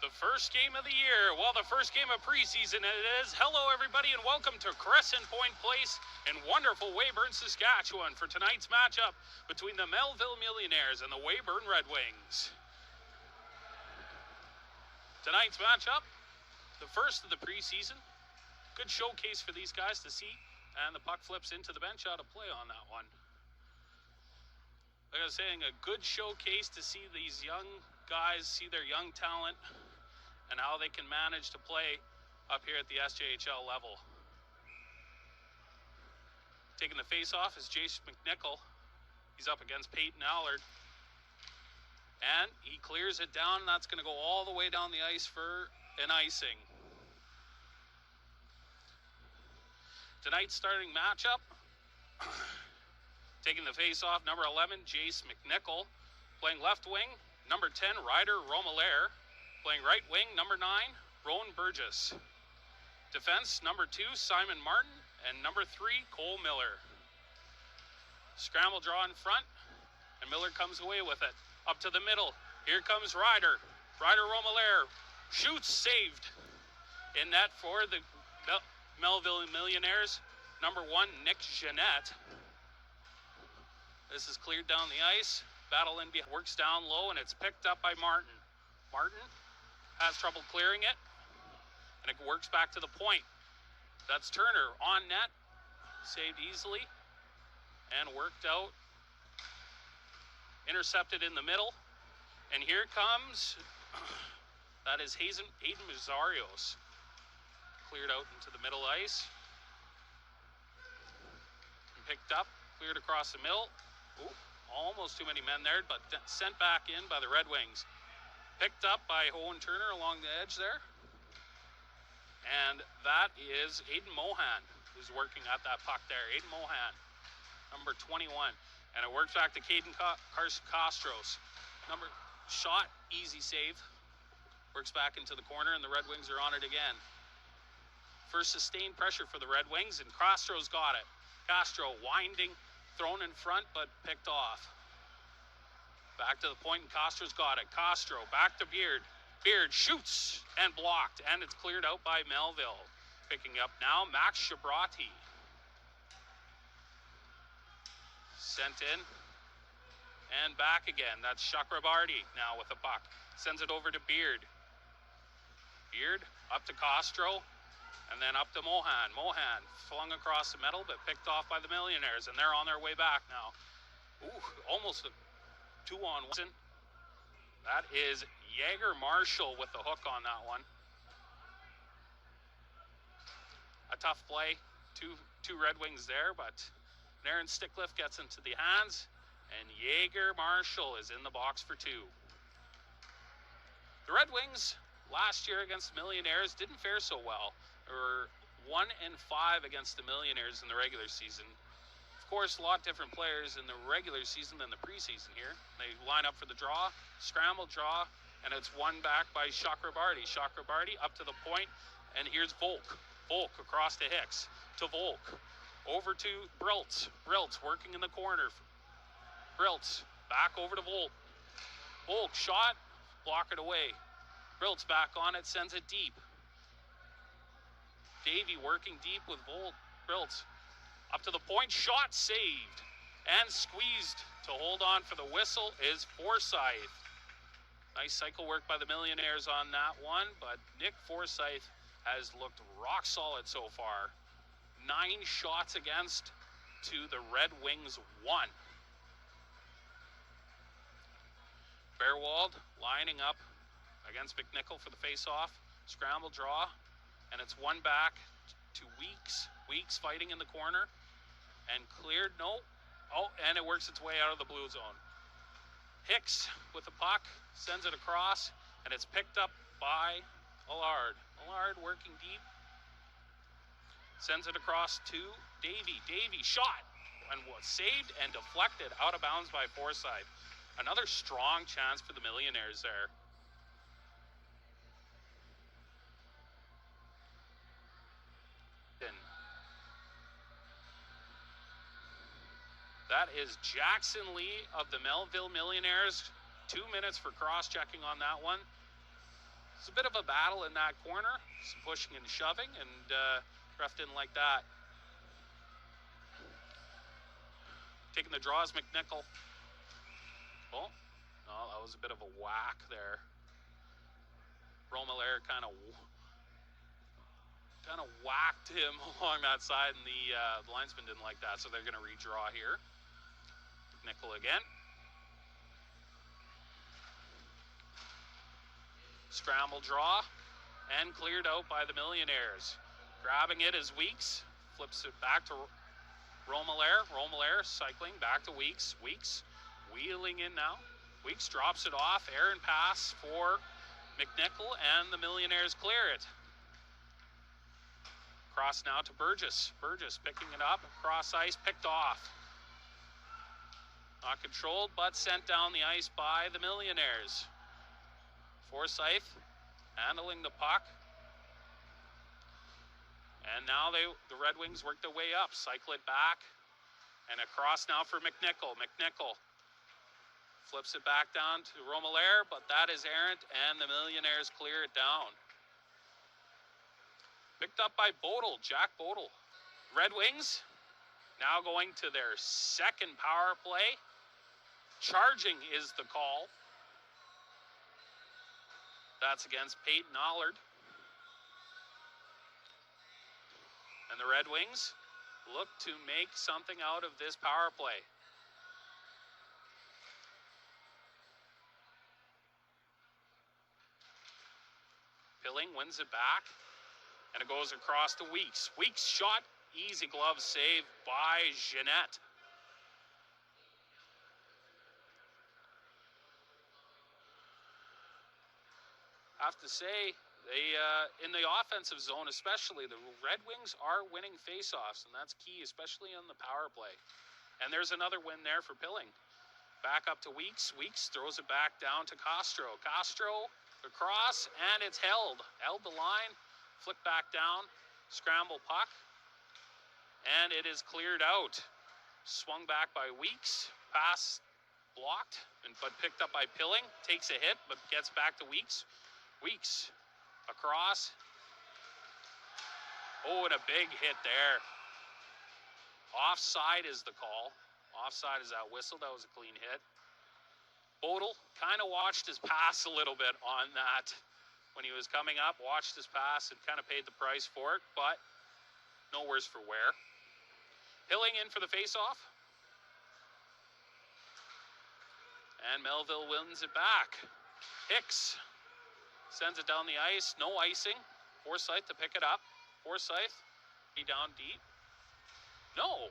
The first game of the year, well, the first game of preseason it is. Hello, everybody, and welcome to Crescent Point Place in wonderful Weyburn, Saskatchewan for tonight's matchup between the Melville Millionaires and the Weyburn Red Wings. Tonight's matchup, the first of the preseason. Good showcase for these guys to see, and the puck flips into the bench out of play on that one. Like I was saying, a good showcase to see these young guys, see their young talent, and how they can manage to play up here at the SJHL level. Taking the face-off is Jace McNichol. He's up against Peyton Allard. And he clears it down, and that's going to go all the way down the ice for an icing. Tonight's starting matchup, taking the face-off, number 11, Jace McNichol. Playing left wing, number 10, Ryder Romalaire. Playing right wing, number 9, Rowan Burgess. Defense, number 2, Simon Martin. And number 3, Cole Miller. Scramble draw in front, and Miller comes away with it. Up to the middle, here comes Ryder. Ryder Romalaire shoots, saved. In net for the Melville Millionaires, number 1, Nick Jeanette. This is cleared down the ice. Battle in behind, works down low, and it's picked up by Martin. Martin has trouble clearing it, and it works back to the point. That's Turner on net, saved easily, and worked out. Intercepted in the middle, and here comes, that is Hayden Mazarios. Cleared out into the middle ice. And picked up, cleared across the middle. Ooh, almost too many men there, but sent back in by the Red Wings. Picked up by Owen Turner along the edge there. And that is Aiden Mohan who's working at that puck there. Aiden Mohan, number 21. And it works back to Caden Castros. Number shot, easy save. Works back into the corner, and the Red Wings are on it again. First sustained pressure for the Red Wings, and Castro's got it. Castro winding, thrown in front, but picked off. Back to the point, and Castro's got it. Castro back to Beard. Beard shoots and blocked, and it's cleared out by Melville. Picking up now, Max Shabrati. Sent in and back again. That's Chakrabarty now with the puck. Sends it over to Beard. Beard up to Castro. And then up to Mohan. Mohan flung across the middle, but picked off by the Millionaires, and they're on their way back now. Ooh, almost a 2-on-1. That is Jaeger Marshall with the hook on that one. A tough play. Two Red Wings there, but Aaron Sticklift gets into the hands, and Jaeger Marshall is in the box for 2. The Red Wings last year against the Millionaires didn't fare so well. They were 1-5 against the Millionaires in the regular season. Of course, a lot different players in the regular season than the preseason here. They line up for the draw, scramble draw, and it's won back by Chakrabarty. Chakrabarty up to the point, and here's Volk. Volk across to Hicks, to Volk. Over to Briltz. Briltz working in the corner. Briltz back over to Volk. Volk shot, block it away. Briltz back on it, sends it deep. Davey working deep with Briltz. Up to the point, shot saved. And squeezed to hold on for the whistle is Forsyth. Nice cycle work by the Millionaires on that one, but Nick Forsyth has looked rock solid so far. 9 shots against to the Red Wings 1. Bearwald lining up against McNichol for the face-off. Scramble draw, and it's one back to Weeks. Weeks fighting in the corner, and cleared, no. Oh, and it works its way out of the blue zone. Hicks with the puck, sends it across, and it's picked up by Allard. Allard working deep. Sends it across to Davey. Davey shot and was saved and deflected out of bounds by Forsyth. Another strong chance for the Millionaires there. That is Jackson Lee of the Melville Millionaires. 2 minutes for cross-checking on that one. It's a bit of a battle in that corner, some pushing and shoving, and ref didn't like that. Taking the draw is McNichol. Oh, no, that was a bit of a whack there. Romelaire kind of whacked him along that side, and the linesman didn't like that, so they're going to redraw here. McNichol again. Scramble draw, and cleared out by the Millionaires. Grabbing it is Weeks, flips it back to Romelaire. Romelaire cycling back to Weeks. Weeks wheeling in now. Weeks drops it off. Errant pass for McNichol, and the Millionaires clear it. Cross now to Burgess. Burgess picking it up. Cross ice, picked off. Not controlled, but sent down the ice by the Millionaires. Forsyth handling the puck. And now the Red Wings work their way up. Cycle it back. And across now for McNichol. McNichol flips it back down to Romelaire, but that is errant, and the Millionaires clear it down. Picked up by Bodel, Jack Bodel. Red Wings now going to their second power play. Charging is the call. That's against Peyton Allard. And the Red Wings look to make something out of this power play. Pilling wins it back, and it goes across to Weeks. Weeks shot, easy glove save by Jeanette. I have to say, they in the offensive zone especially, the Red Wings are winning faceoffs, and that's key, especially on the power play. And there's another win there for Pilling. Back up to Weeks. Weeks throws it back down to Castro. Castro across, and it's held. Held the line, flipped back down, scramble puck, and it is cleared out. Swung back by Weeks. Pass blocked, but picked up by Pilling. Takes a hit, but gets back to Weeks. Weeks across. Oh, and a big hit there. Offside is the call. Offside is that whistle. That was a clean hit. Bodel kind of watched his pass a little bit on that when he was coming up. Watched his pass and kind of paid the price for it, but no worse for wear. Pilling in for the faceoff. And Melville wins it back. Hicks sends it down the ice. No icing. Forsyth to pick it up. Forsyth, be down deep. No.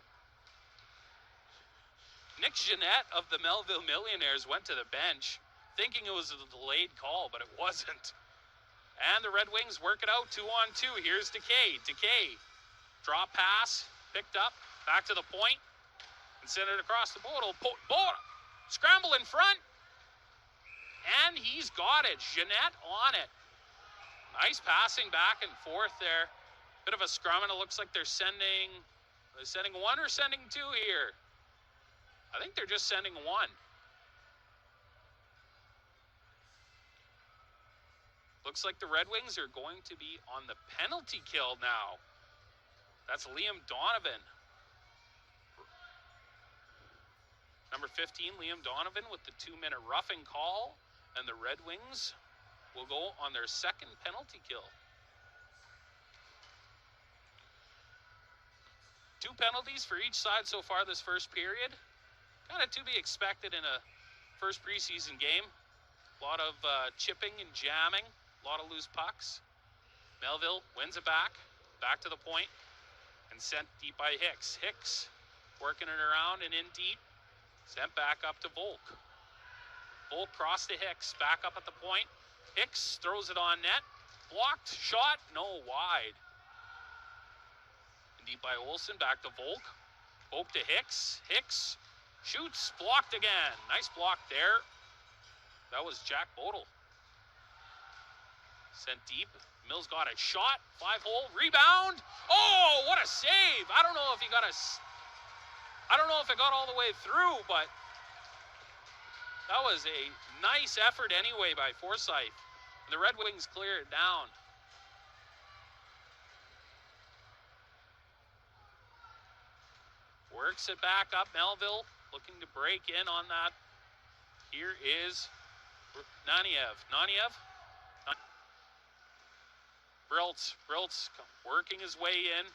Nick Jeanette of the Melville Millionaires went to the bench thinking it was a delayed call, but it wasn't. And the Red Wings work it out 2-on-2. Here's Decay. Decay. Drop pass. Picked up. Back to the point. And sent it across the Bodel. Bodel. Scramble in front. And he's got it. Jeanette on it. Nice passing back and forth there. Bit of a scrum, and it looks like they're sending one or sending two here. I think they're just sending one. Looks like the Red Wings are going to be on the penalty kill now. That's Liam Donovan. Number 15, Liam Donovan with the 2-minute roughing call. And the Red Wings will go on their second penalty kill. 2 penalties for each side so far this first period. Kind of to be expected in a first preseason game. A lot of chipping and jamming. A lot of loose pucks. Melville wins it back. Back to the point. And sent deep by Hicks. Hicks working it around and in deep. Sent back up to Volk. Volk cross to Hicks. Back up at the point. Hicks throws it on net. Blocked. Shot. No, wide. And deep by Olsen. Back to Volk. Volk to Hicks. Hicks shoots. Blocked again. Nice block there. That was Jack Bodel. Sent deep. Mills got a shot. 5-hole. Rebound. Oh, what a save. I don't know if it got all the way through, but that was a nice effort anyway by Forsyth. The Red Wings clear it down. Works it back up. Melville looking to break in on that. Here is Naniev. Briltz working his way in.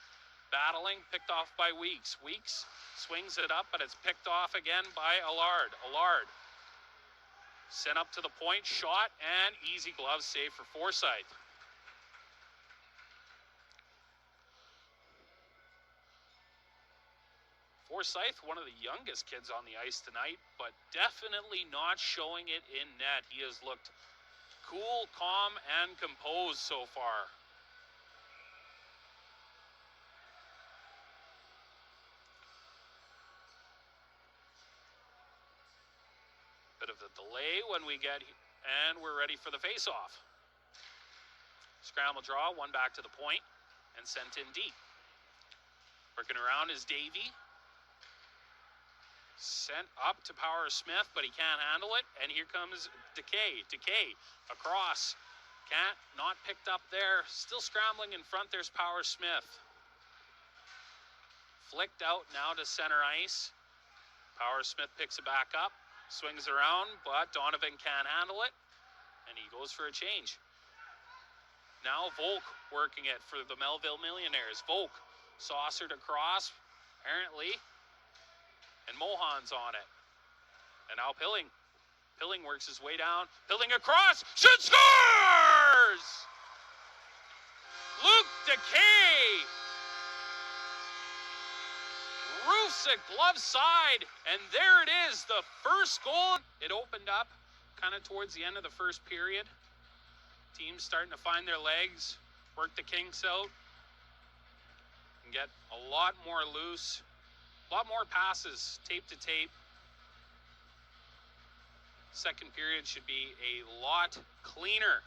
Battling, picked off by Weeks. Weeks swings it up, but it's picked off again by Allard. Allard sent up to the point, shot, and easy glove save for Forsyth. Forsyth, one of the youngest kids on the ice tonight, but definitely not showing it in net. He has looked cool, calm, and composed so far. Bit of a delay when we get, and we're ready for the face-off. Scramble draw, one back to the point, and sent in deep. Working around is Davey. Sent up to Power Smith, but he can't handle it. And here comes Decay. Decay across. Not picked up there. Still scrambling in front. There's Power Smith. Flicked out now to center ice. Power Smith picks it back up. Swings around, but Donovan can't handle it. And he goes for a change. Now Volk working it for the Melville Millionaires. Volk saucered across, apparently. And Mohan's on it. And now Pilling. Pilling works his way down. Pilling across. Shoot, scores! Luke Decay roofs it glove side. And there it is, the first goal. It opened up kind of towards the end of the first period. Teams starting to find their legs, work the kinks out, and get a lot more loose. A lot more passes, tape to tape. Second period should be a lot cleaner.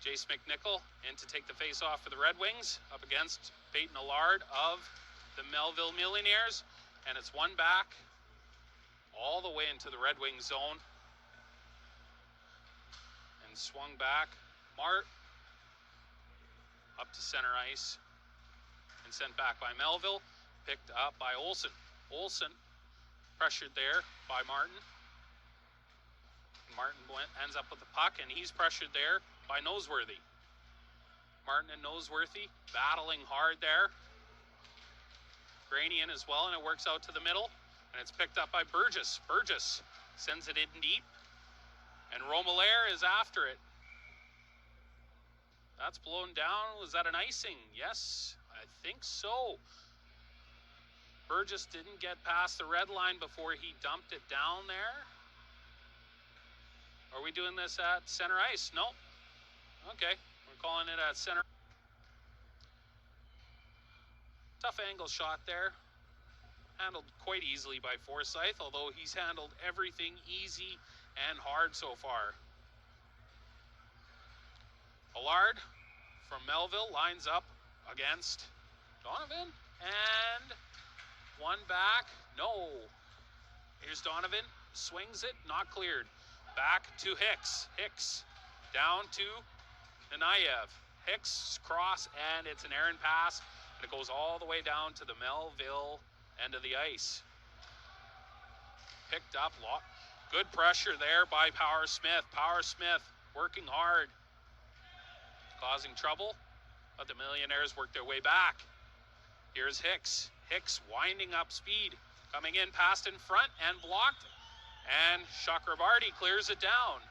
Jace McNichol in to take the face-off for the Red Wings up against Peyton Allard of the Melville Millionaires. And it's one back all the way into the Red Wings zone. And swung back. Mart up to center ice and sent back by Melville, picked up by Olsen. Olsen pressured there by Martin. Martin ends up with the puck, and he's pressured there by Noseworthy. Martin and Noseworthy battling hard there. Granian as well, and it works out to the middle, and it's picked up by Burgess. Burgess sends it in deep, and Romelaire is after it. That's blown down. Was that an icing? Yes, I think so. Burgess didn't get past the red line before he dumped it down there. Are we doing this at center ice? No. Okay, we're calling it at center. Tough angle shot there. Handled quite easily by Forsyth, although he's handled everything easy and hard so far. Allard from Melville lines up against Donovan, and one back. No. Here's Donovan, swings it, not cleared. Back to Hicks. Hicks down to Naniev. Hicks cross, and it's an errant pass, and it goes all the way down to the Melville end of the ice. Picked up, good pressure there by Power Smith. Power Smith working hard, causing trouble, but the Millionaires work their way back. Here's Hicks. Hicks winding up speed, coming in past in front and blocked, and Chakrabarty clears it down.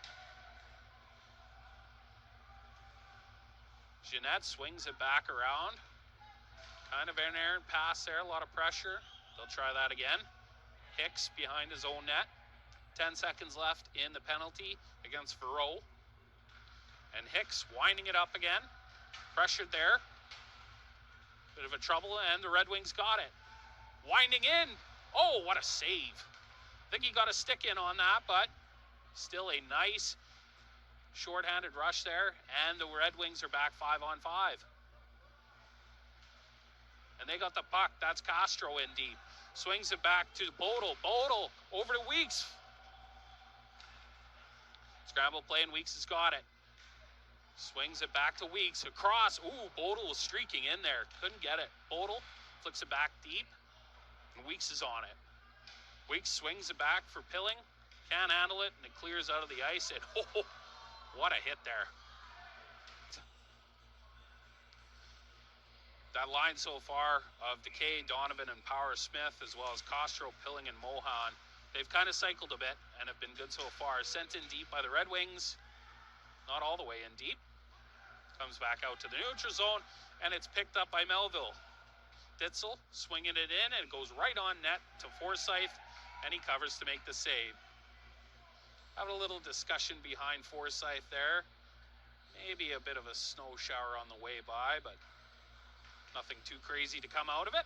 Jeanette swings it back around. Kind of an errant pass there, a lot of pressure. They'll try that again. Hicks behind his own net. 10 seconds left in the penalty against Verreau. And Hicks winding it up again. Pressured there. Bit of a trouble, and the Red Wings got it. Winding in. Oh, what a save. I think he got a stick in on that, but still a nice short-handed rush there, and the Red Wings are back 5-on-5. And they got the puck. That's Castro in deep. Swings it back to Bodel. Bodel over to Weeks. Scramble play and Weeks has got it. Swings it back to Weeks. Across. Ooh, Bodel was streaking in there. Couldn't get it. Bodel flicks it back deep. And Weeks is on it. Weeks swings it back for Pilling. Can't handle it, and it clears out of the ice. And oh, what a hit there. That line so far of Decay, Donovan, and Power Smith, as well as Costro, Pilling, and Mohan, they've kind of cycled a bit and have been good so far. Sent in deep by the Red Wings. Not all the way in deep. Comes back out to the neutral zone, and it's picked up by Melville. Ditzel swinging it in, and it goes right on net to Forsyth, and he covers to make the save. Having a little discussion behind Forsyth there. Maybe a bit of a snow shower on the way by, but nothing too crazy to come out of it.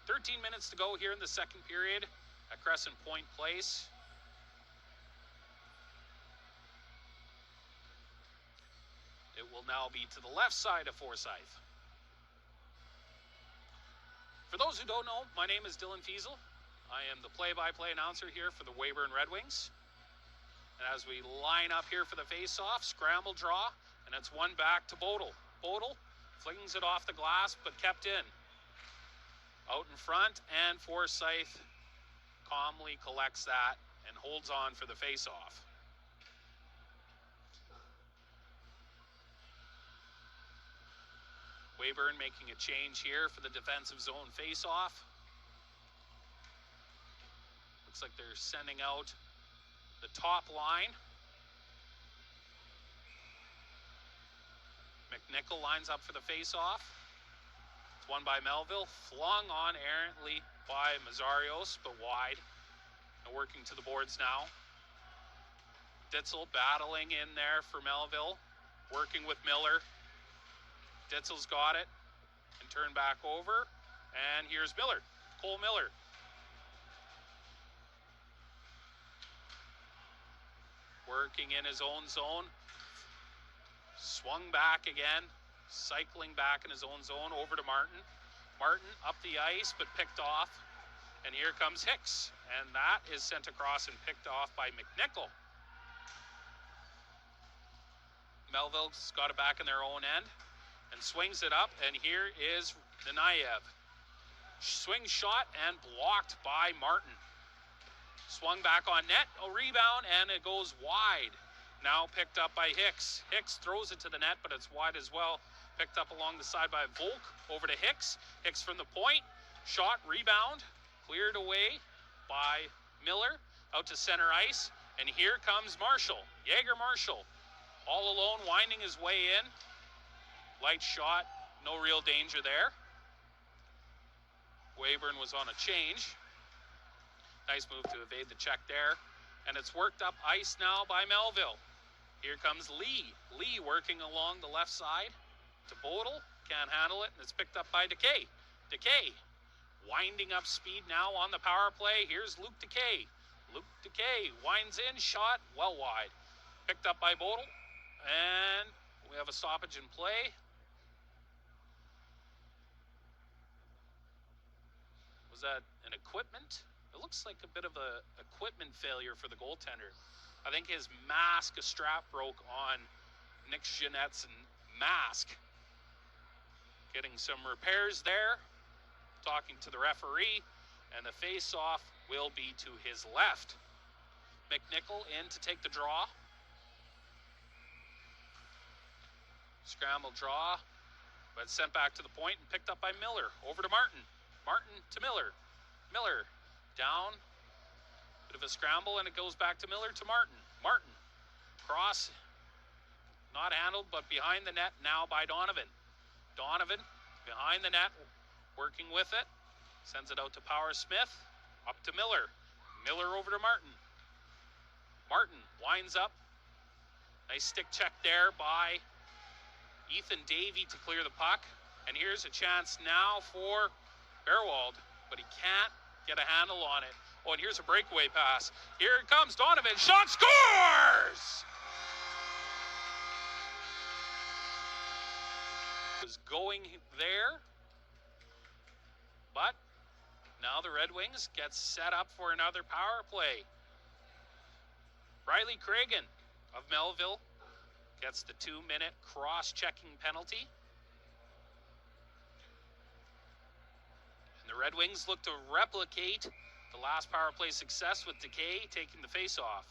13 minutes to go here in the second period at Crescent Point Place. It will now be to the left side of Forsyth. For those who don't know, my name is Dylan Fiesel. I am the play-by-play announcer here for the Weyburn Red Wings. And as we line up here for the face-off, scramble draw, and it's one back to Bodel. Bodel flings it off the glass, but kept in. Out in front, and Forsyth calmly collects that and holds on for the face-off. Weyburn making a change here for the defensive zone face-off. Looks like they're sending out the top line. McNichol lines up for the face-off. It's won by Melville, flung on errantly by Mazarios, but wide. And working to the boards now. Ditzel battling in there for Melville, working with Miller. Ditzel's got it, and turned back over. And here's Miller, Cole Miller. Working in his own zone. Swung back again, cycling back in his own zone over to Martin. Martin up the ice, but picked off. And here comes Hicks, and that is sent across and picked off by McNichol. Melville's got it back in their own end and swings it up, and here is Nanayev. Swing shot and blocked by Martin. Swung back on net, a rebound, and it goes wide. Now picked up by Hicks. Hicks throws it to the net, but it's wide as well. Picked up along the side by Volk. Over to Hicks. Hicks from the point. Shot, rebound. Cleared away by Miller. Out to center ice. And here comes Marshall. Jaeger Marshall. All alone, winding his way in. Light shot. No real danger there. Weyburn was on a change. Nice move to evade the check there. And it's worked up ice now by Melville. Here comes Lee. Lee working along the left side to Bodel. Can't handle it, and it's picked up by Decay. Decay winding up speed now on the power play. Here's Luke Decay. Luke Decay winds in, shot well wide. Picked up by Bodel. And we have a stoppage in play. Was that an equipment? It looks like a bit of a equipment failure for the goaltender. I think his mask, a strap broke on Nick Jeanette's mask. Getting some repairs there. Talking to the referee. And the face-off will be to his left. McNichol in to take the draw. Scramble draw. But sent back to the point and picked up by Miller. Over to Martin. Martin to Miller. Miller down. Bit of a scramble, and it goes back to Miller to Martin. Martin. Cross. Not handled, but behind the net now by Donovan. Donovan behind the net. Working with it. Sends it out to Power Smith. Up to Miller. Miller over to Martin. Martin winds up. Nice stick check there by Ethan Davey to clear the puck. And here's a chance now for Bearwald, but he can't get a handle on it. Oh, and here's a breakaway pass. Here it comes, Donovan. Shot, scores! Was going there. But now the Red Wings get set up for another power play. Riley Cragen of Melville gets the 2-minute cross-checking penalty. And the Red Wings look to replicate the last power play success with Decay taking the face-off.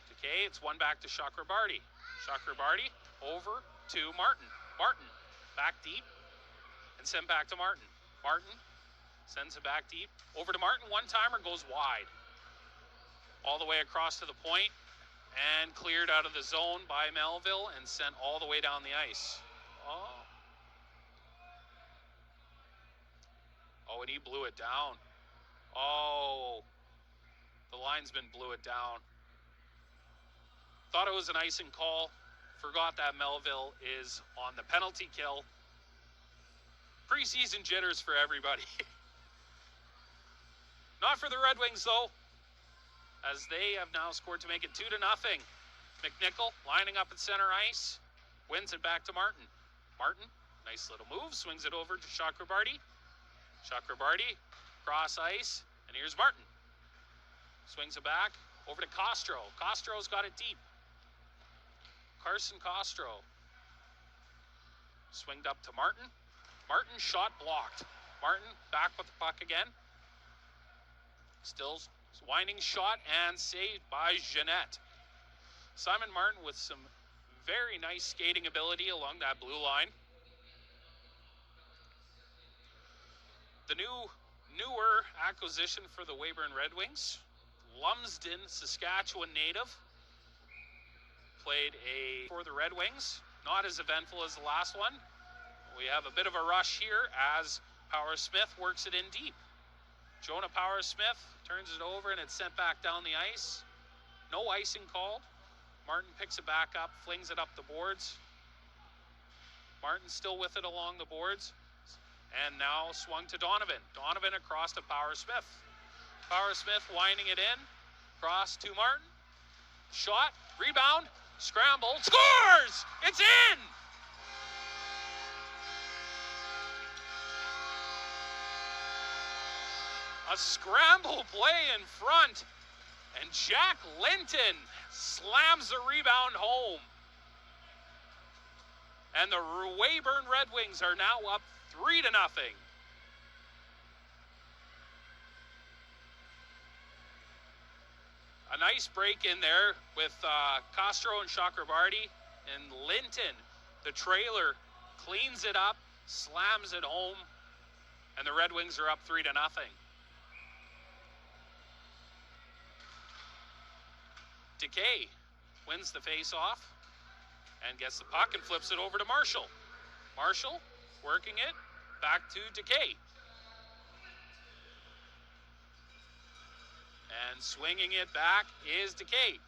Decay, it's one back to Chakrabarty. Chakrabarty over to Martin. Martin back deep and sent back to Martin. Martin sends it back deep. Over to Martin, one-timer goes wide. All the way across to the point and cleared out of the zone by Melville and sent all the way down the ice. Oh, and he blew it down. Oh, the linesman blew it down. Thought it was an icing call. Forgot that Melville is on the penalty kill. Preseason jitters for everybody. Not for the Red Wings, though, as they have now scored to make it 2-0. McNichol lining up at center ice. Wins it back to Martin. Martin, nice little move. Swings it over to Chakrabarty. Chakrabarty, cross ice. And here's Martin. Swings it back over to Costro. Costro's got it deep. Carson Costro. Swinged up to Martin. Martin, shot blocked. Martin back with the puck again. Still winding shot and saved by Jeanette. Simon Martin with some very nice skating ability along that blue line. The newer acquisition for the Weyburn Red Wings, Lumsden, Saskatchewan native, played for the Red Wings. Not as eventful as the last one. We have a bit of a rush here as Power Smith works it in deep. Jonah Power Smith turns it over and it's sent back down the ice. No icing called. Martin picks it back up, flings it up the boards. Martin still with it along the boards. And now swung to Donovan. Donovan across to Power Smith. Power Smith winding it in. Cross to Martin. Shot, rebound, scramble, scores! It's in! A scramble play in front, and Jack Linton slams the rebound home. And the Weyburn Red Wings are now up 3-0. A nice break in there with Castro and Chakrabarty, and Linton, the trailer, cleans it up, slams it home, and the Red Wings are up 3-0. Decay wins the face-off and gets the puck and flips it over to Marshall. Marshall working it back to Decay. And swinging it back is Decay.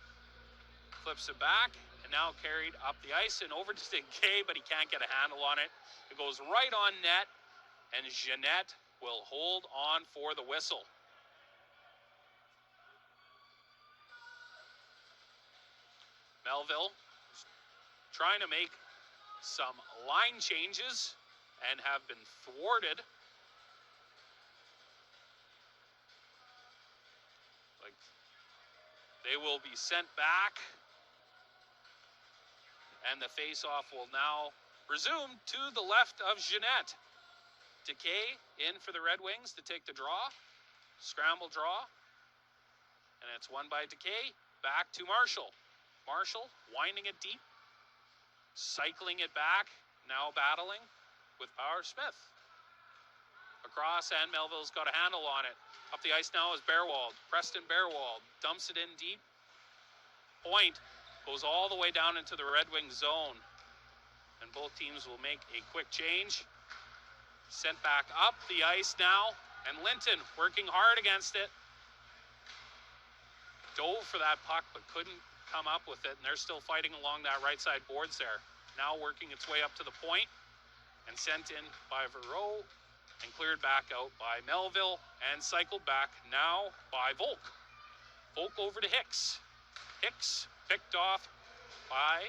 Flips it back and now carried up the ice and over to Decay, but he can't get a handle on it. It goes right on net, and Jeanette will hold on for the whistle. Melville trying to make some line changes and have been thwarted. Like they will be sent back, and the face-off will now resume to the left of Jeanette. Decay in for the Red Wings to take the draw. Scramble draw. And it's won by Decay. Back to Marshall. Marshall winding it deep. Cycling it back. Now battling with Power Smith. Across, and Melville's got a handle on it. Up the ice now is Bearwald. Preston Bearwald dumps it in deep. Point goes all the way down into the Red Wings zone. And both teams will make a quick change. Sent back up the ice now. And Linton working hard against it. Dove for that puck, but couldn't come up with it. And they're still fighting along that right side boards there. Now working its way up to the point. And sent in by Verreau. And cleared back out by Melville. And cycled back now by Volk. Volk over to Hicks. Hicks picked off by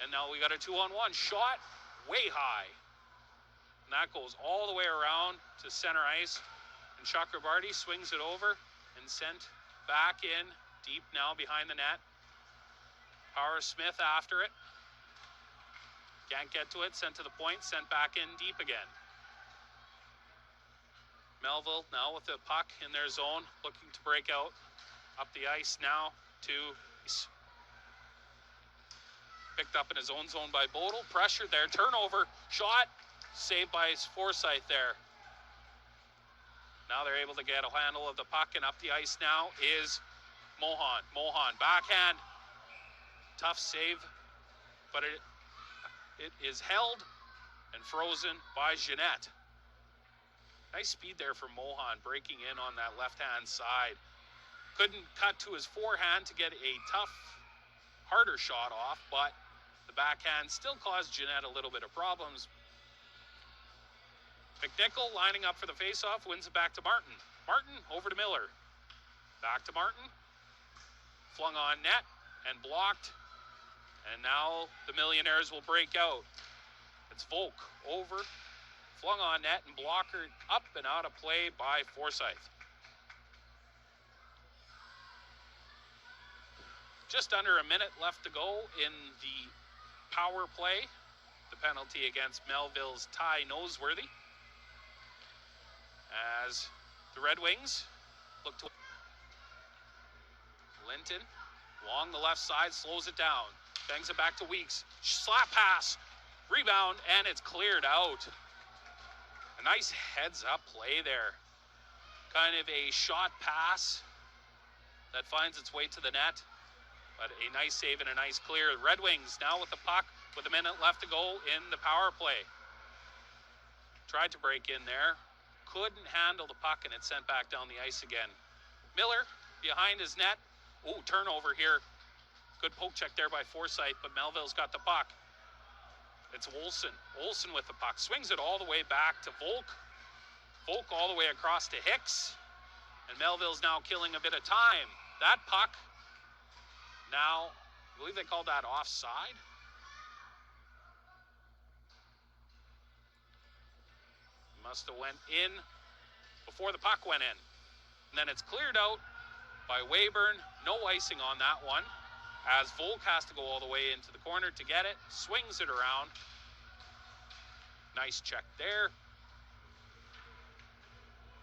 And now we got a 2-on-1 shot way high. And that goes all the way around to center ice. And Chakrabarty swings it over and sent back in deep now behind the net. Power Smith after it. Can't get to it. Sent to the point. Sent back in deep again. Melville now with the puck in their zone. Looking to break out. Up the ice now to... Picked up in his own zone by Bodel. Pressure there. Turnover. Shot. Saved by Forsyth there. Now they're able to get a handle of the puck. And up the ice now is Mohan. Mohan. Backhand. Tough save. But it is held and frozen by Jeanette. Nice speed there from Mohan. Breaking in on that left-hand side. Couldn't cut to his forehand to get a tough, harder shot off, but the backhand still caused Jeanette a little bit of problems. McNichol lining up for the faceoff, wins it back to Martin. Martin over to Miller. Back to Martin. Flung on net and blocked. And now the Millionaires will break out. It's Volk over, flung on net and blocker up and out of play by Forsyth. Just under a minute left to go in the power play. The penalty against Melville's Ty Noseworthy. As the Red Wings look to... Linton, along the left side, slows it down. Bangs it back to Weeks. Slap pass. Rebound, and it's cleared out. A nice heads-up play there. Kind of a shot pass that finds its way to the net. But a nice save and a nice clear. Red Wings now with the puck with a minute left to go in the power play. Tried to break in there. Couldn't handle the puck, and it's sent back down the ice again. Miller behind his net. Ooh, turnover here. Good poke check there by Forsyth, but Melville's got the puck. It's Olsen. Olsen with the puck. Swings it all the way back to Volk. Volk all the way across to Hicks. And Melville's now killing a bit of time. That puck now, I believe they called that offside. Must have went in before the puck went in. And then it's cleared out by Weyburn. No icing on that one, as Volk has to go all the way into the corner to get it. Swings it around. Nice check there.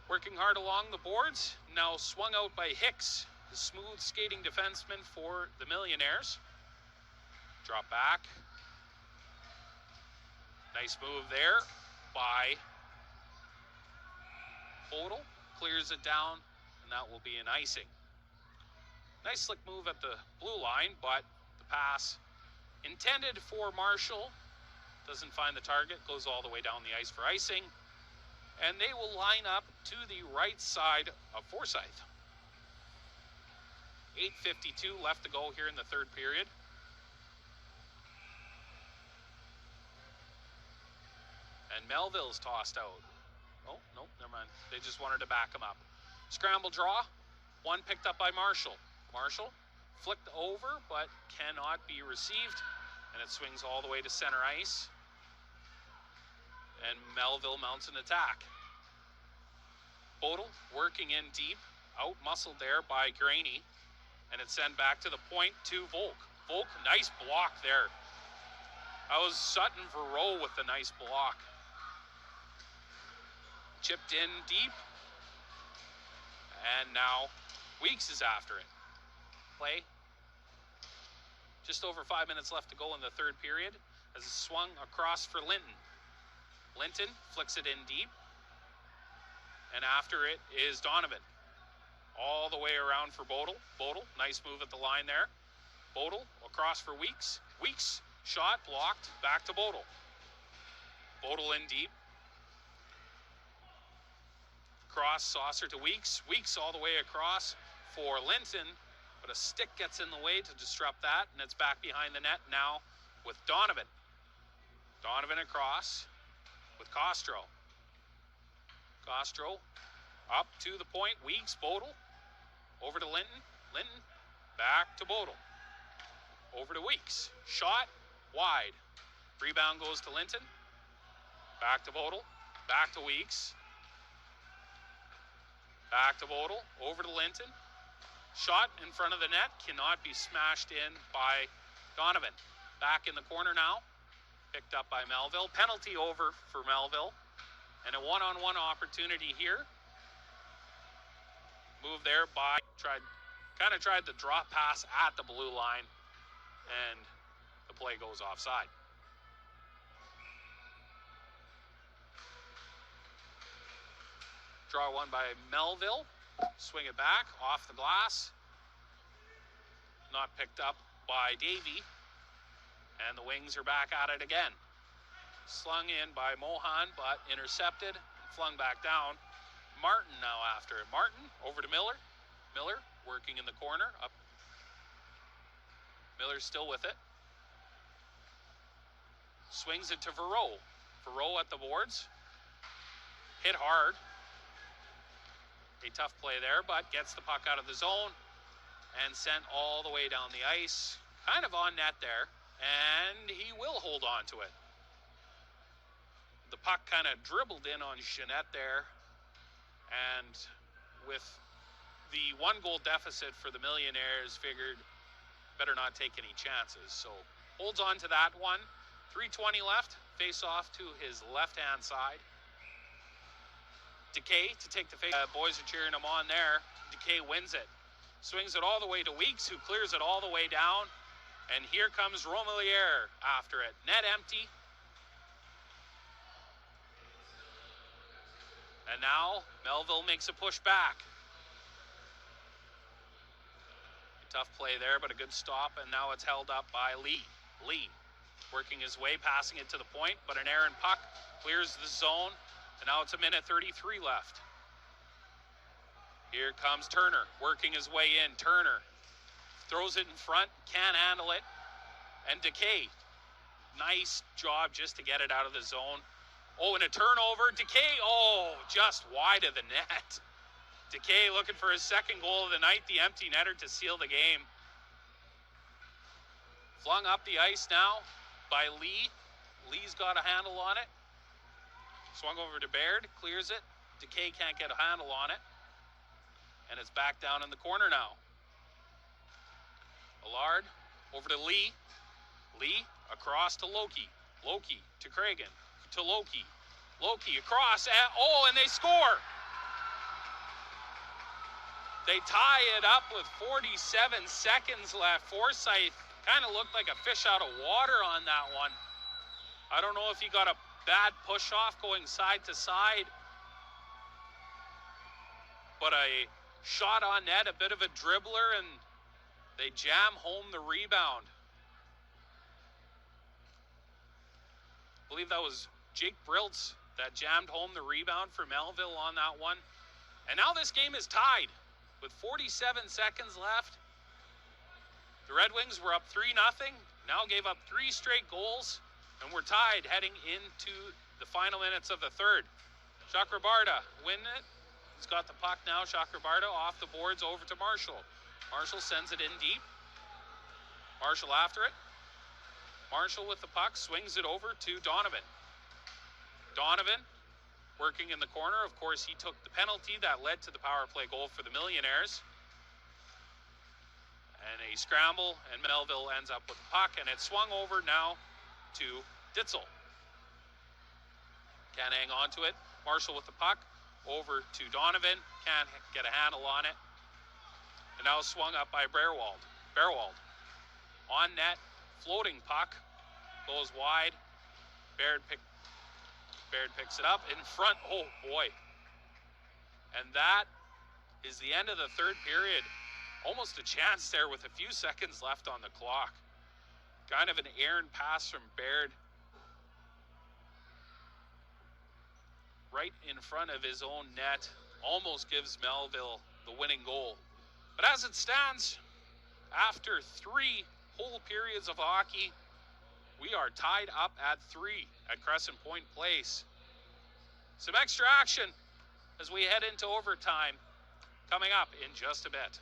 Working hard along the boards. Now swung out by Hicks, the smooth skating defenseman for the Millionaires. Drop back. Nice move there by Bodel. Clears it down, and that will be an icing. Nice slick move at the blue line, but the pass intended for Marshall doesn't find the target, goes all the way down the ice for icing, and they will line up to the right side of Forsyth. 8:52 left to go here in the third period. And Melville's tossed out. Oh, no, never mind. They just wanted to back him up. Scramble draw. One picked up by Marshall. Marshall flicked over, but cannot be received. And it swings all the way to center ice. And Melville mounts an attack. Bodel working in deep. Out-muscled there by Graney. And it's sent back to the point to Volk. Volk, nice block there. That was Sutton Verreau with the nice block. Chipped in deep. And now Weeks is after it. Play. Just over 5 minutes left to go in the third period as it's swung across for Linton. Linton flicks it in deep. And after it is Donovan. All the way around for Bodel. Bodel, nice move at the line there. Bodel across for Weeks. Weeks, shot blocked, back to Bodel. Bodel in deep. Cross saucer to Weeks. Weeks all the way across for Linton, but a stick gets in the way to disrupt that, and it's back behind the net now with Donovan. Donovan across with Costro. Costro up to the point. Weeks, Bodel. Over to Linton. Linton back to Bodel. Over to Weeks. Shot wide. Rebound goes to Linton. Back to Bodel. Back to Weeks. Back to Bodel. Over to Linton. Shot in front of the net. Cannot be smashed in by Donovan. Back in the corner now. Picked up by Melville. Penalty over for Melville. And a one-on-one opportunity here. Move there by, kind of tried the drop pass at the blue line. And the play goes offside. Draw one by Melville. Swing it back off the glass. Not picked up by Davey. And the Wings are back at it again. Slung in by Mohan, but intercepted and flung back down. Martin now after it. Martin over to Miller. Miller working in the corner. Up. Miller's still with it. Swings it to Verreau. Verreau at the boards. Hit hard. A tough play there, but gets the puck out of the zone and sent all the way down the ice. Kind of on net there, and he will hold on to it. The puck kind of dribbled in on Jeanette there, and with the 1-goal deficit for the Millionaires, figured better not take any chances. So holds on to that one. 3:20 left, face off to his left-hand side. Decay to take the face. Boys are cheering him on there. Decay wins it. Swings it all the way to Weeks, who clears it all the way down. And here comes Romelier after it. Net empty. And now Melville makes a push back. A tough play there, but a good stop. And now it's held up by Lee. Lee working his way, passing it to the point, but an errant puck clears the zone. And now it's 1:33 left. Here comes Turner, working his way in. Turner throws it in front, can't handle it. And Decay, nice job just to get it out of the zone. Oh, and a turnover. Decay, just wide of the net. Decay looking for his second goal of the night, the empty netter to seal the game. Flung up the ice now by Lee. Lee's got a handle on it. Swung over to Baird, clears it. Decay can't get a handle on it. And it's back down in the corner now. Allard over to Lee. Lee across to Loki. Loki to Cragen. To Loki. Loki across. And they score. They tie it up with 47 seconds left. Forsyth kind of looked like a fish out of water on that one. I don't know if he got a bad push off going side to side, but a shot on net, a bit of a dribbler, and they jam home the rebound. I believe that was Jake Briltz that jammed home the rebound for Melville on that one. And now this game is tied with 47 seconds left. The Red Wings were up 3-0, now gave up 3 straight goals. And we're tied heading into the final minutes of the third. Chakrabarda win it. He's got the puck now. Chakrabarda off the boards over to Marshall. Marshall sends it in deep. Marshall after it. Marshall with the puck swings it over to Donovan. Donovan working in the corner. Of course, he took the penalty that led to the power play goal for the Millionaires. And a scramble, and Melville ends up with the puck, and it's swung over now to Ditzel. Can't hang on to it. Marshall with the puck over to Donovan. Can't get a handle on it. And now swung up by Bearwald. Bearwald on net. Floating puck. Goes wide. Baird picks it up in front. Oh boy. And that is the end of the third period. Almost a chance there with a few seconds left on the clock. Kind of an errant pass from Baird. Right in front of his own net. Almost gives Melville the winning goal. But as it stands, after 3 whole periods of hockey, we are tied up at 3 at Crescent Point Place. Some extra action as we head into overtime coming up in just a bit.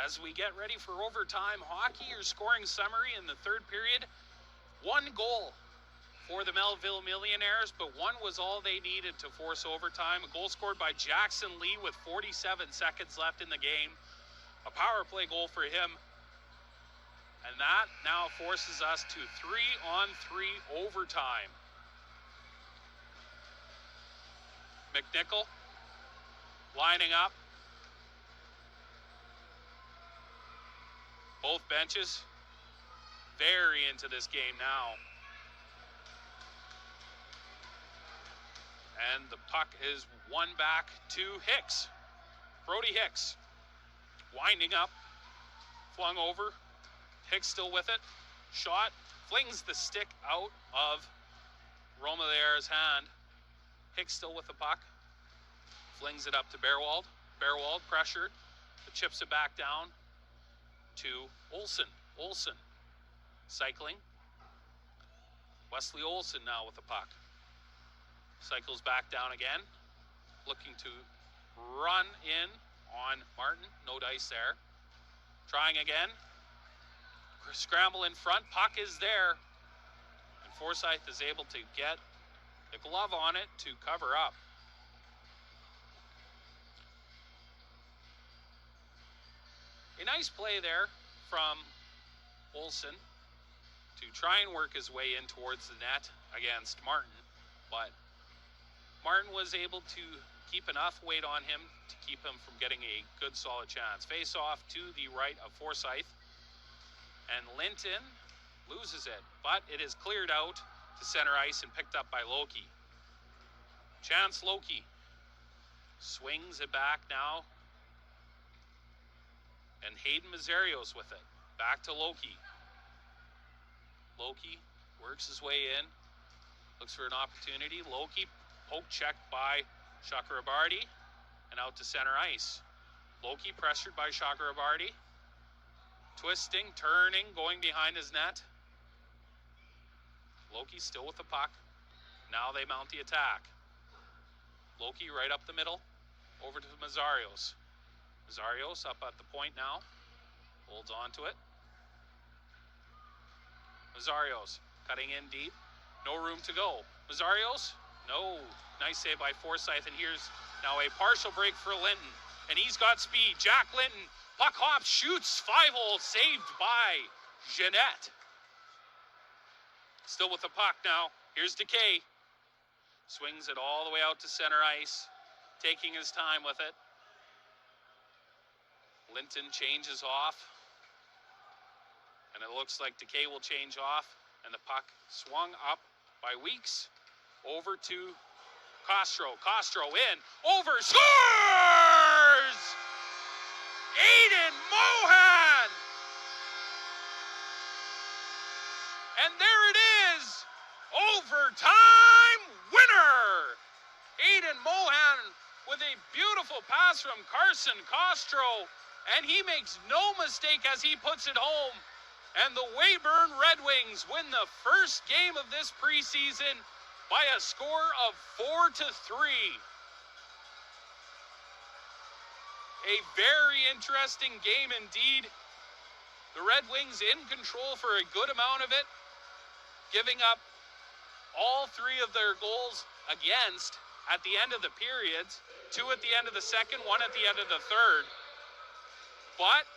As we get ready for overtime hockey, your scoring summary in the third period. 1 goal for the Melville Millionaires, but 1 was all they needed to force overtime. A goal scored by Jackson Lee with 47 seconds left in the game. A power play goal for him. And that now forces us to 3-on-3 overtime. McNichol lining up. Both benches very into this game now. And the puck is won back to Hicks. Brody Hicks winding up, flung over. Hicks still with it. Shot, flings the stick out of Romelaire's hand. Hicks still with the puck. Flings it up to Bearwald. Bearwald pressured, but chips it back down to Olsen. Olsen cycling. Wesley Olsen now with the puck. Cycles back down again. Looking to run in on Martin. No dice there. Trying again. Scramble in front. Puck is there. And Forsyth is able to get the glove on it to cover up. A nice play there from Olsen to try and work his way in towards the net against Martin, but Martin was able to keep enough weight on him to keep him from getting a good solid chance. Face off to the right of Forsyth, and Linton loses it, but it is cleared out to center ice and picked up by Loki. Chance Loki swings it back now, and Hayden Mazzarios with it. Back to Loki. Loki works his way in, looks for an opportunity. Loki poke checked by Chakrabarty and out to center ice. Loki pressured by Chakrabarty. Twisting, turning, going behind his net. Loki still with the puck. Now they mount the attack. Loki right up the middle, over to Mazzarios. Mazzarios up at the point now. Holds on to it. Mazzarios cutting in deep. No room to go. Mazzarios. No. Nice save by Forsyth. And here's now a partial break for Linton. And he's got speed. Jack Linton. Puck hops, shoots. 5-hole saved by Jeanette. Still with the puck now. Here's Decay. Swings it all the way out to center ice. Taking his time with it. Linton changes off. And it looks like Decay will change off. And the puck swung up by Weeks. Over to Castro. Castro in. Over. Scores! Aiden Mohan! And there it is. Overtime winner. Aiden Mohan with a beautiful pass from Carson Castro. And he makes no mistake as he puts it home. And the Weyburn Red Wings win the first game of this preseason by a score of 4-3. A very interesting game indeed. The Red Wings in control for a good amount of it, giving up all 3 of their goals against at the end of the periods. 2 at the end of the second, 1 at the end of the third. But